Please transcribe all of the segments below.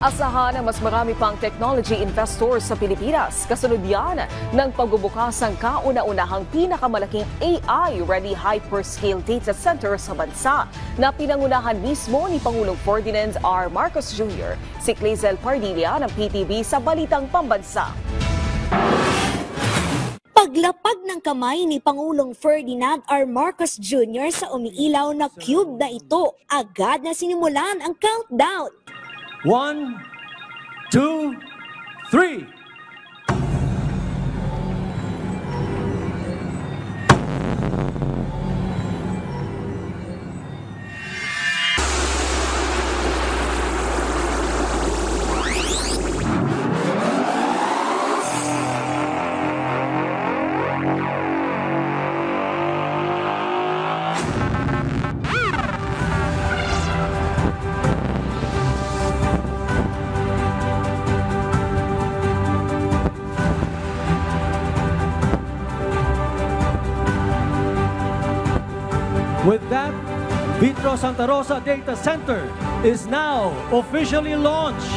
Asahan ang mas marami pang technology investors sa Pilipinas. Kasunod yan ng pagbubukas ng kauna-unahang pinakamalaking AI-ready hyperscale data center sa bansa na pinangunahan mismo ni Pangulong Ferdinand R. Marcos Jr. Si Clazel Pardilla ng PTV sa Balitang Pambansa. Paglapag ng kamay ni Pangulong Ferdinand R. Marcos Jr. sa umiilaw na cube na ito, agad na sinimulan ang countdown. 1, 2, 3. With that, Vitro Santa Rosa Data Center is now officially launched.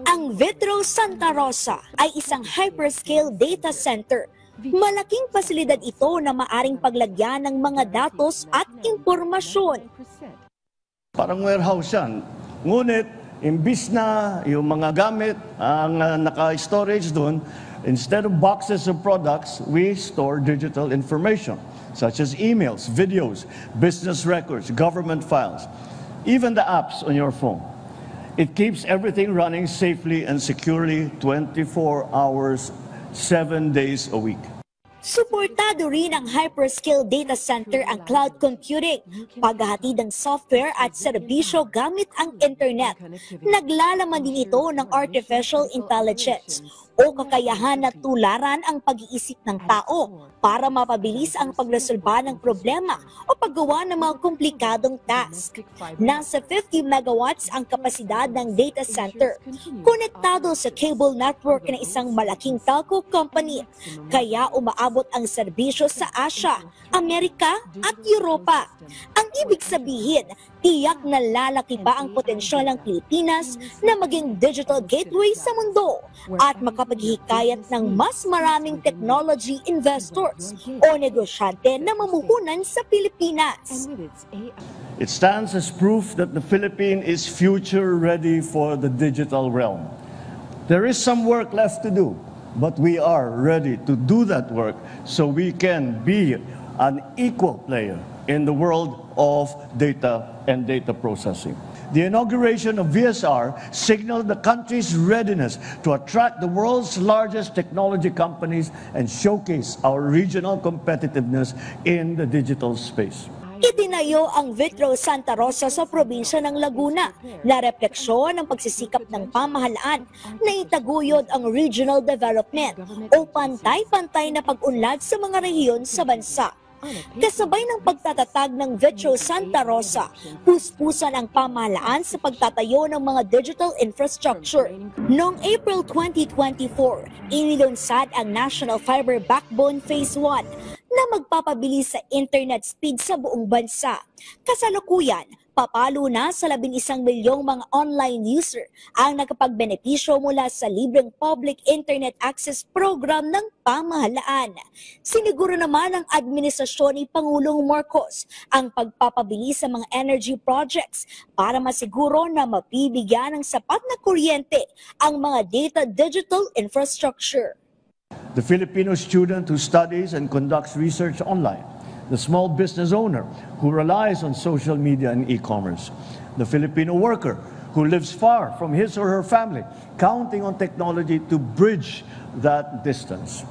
Ang Vitro Santa Rosa ay isang hyperscale data center. Malaking pasilidad ito na maaring paglagyan ng mga datos at impormasyon. Parang warehouse yan. Ngunit, imbis na yung mga gamit ang naka-storage doon, instead of boxes of products, we store digital information, such as emails, videos, business records, government files, even the apps on your phone. It keeps everything running safely and securely 24 hours, 7 days a week. Suportado rin ang hyperscale data center ang cloud computing, paghahatid ng software at serbisyo gamit ang internet. Naglalaman din ito ng artificial intelligence o kakayahan na tularan ang pag-iisip ng tao para mapabilis ang pagresolba ng problema o paggawa ng mga komplikadong task. Nasa 50 megawatts ang kapasidad ng data center, konektado sa cable network ng isang malaking telco company, kaya umaabot ang serbisyo sa Asia, Amerika at Europa. Ang ibig sabihin, tiyak na lalaki pa ang potensyal ng Pilipinas na maging digital gateway sa mundo at makapaghikayat ng mas maraming technology investors o negosyante na mamuhunan sa Pilipinas. It stands as proof that the Philippines is future ready for the digital realm. There is some work left to do, but we are ready to do that work so we can be an equal player in the world of data and data processing. The inauguration of VSR signaled the country's readiness to attract the world's largest technology companies and showcase our regional competitiveness in the digital space. Itinayo ang Vitro Santa Rosa sa probinsya ng Laguna na refleksyon ng pagsisikap ng pamahalaan na itaguyod ang regional development o pantay-pantay na pag-unlad sa mga rehiyon sa bansa. Kasabay ng pagtatatag ng Vitro Santa Rosa, puspusan ang pamahalaan sa pagtatayo ng mga digital infrastructure. Noong April 2024, inilunsad ang National Fiber Backbone Phase 1 na magpapabilis sa internet speed sa buong bansa. Kasalukuyan, papalo na sa 11 milyong mga online user ang nakapagbenepisyo mula sa libreng public internet access program ng pamahalaan. Siniguro naman ng administrasyon ni Pangulong Marcos ang pagpapabilis sa mga energy projects para masiguro na mapibigyan ng sapat na kuryente ang mga data digital infrastructure. The Filipino student who studies and conducts research online, the small business owner who relies on social media and e-commerce, the Filipino worker who lives far from his or her family, counting on technology to bridge that distance.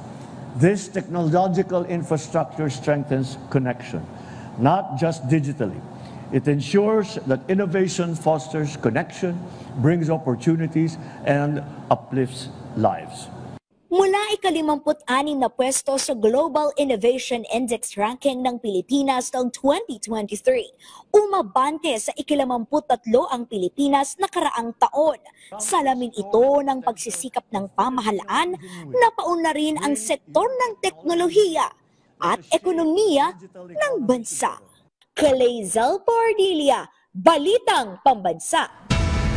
This technological infrastructure strengthens connection, not just digitally. It ensures that innovation fosters connection, brings opportunities, and uplifts lives. Mula ika-56 na pwesto sa Global Innovation Index ranking ng Pilipinas noong 2023, umabante sa ika-53 ang Pilipinas nakaraang taon. Salamin ito ng pagsisikap ng pamahalaan na paunlarin ang sektor ng teknolohiya at ekonomiya ng bansa. Clazel Pardilla, Balitang Pambansa.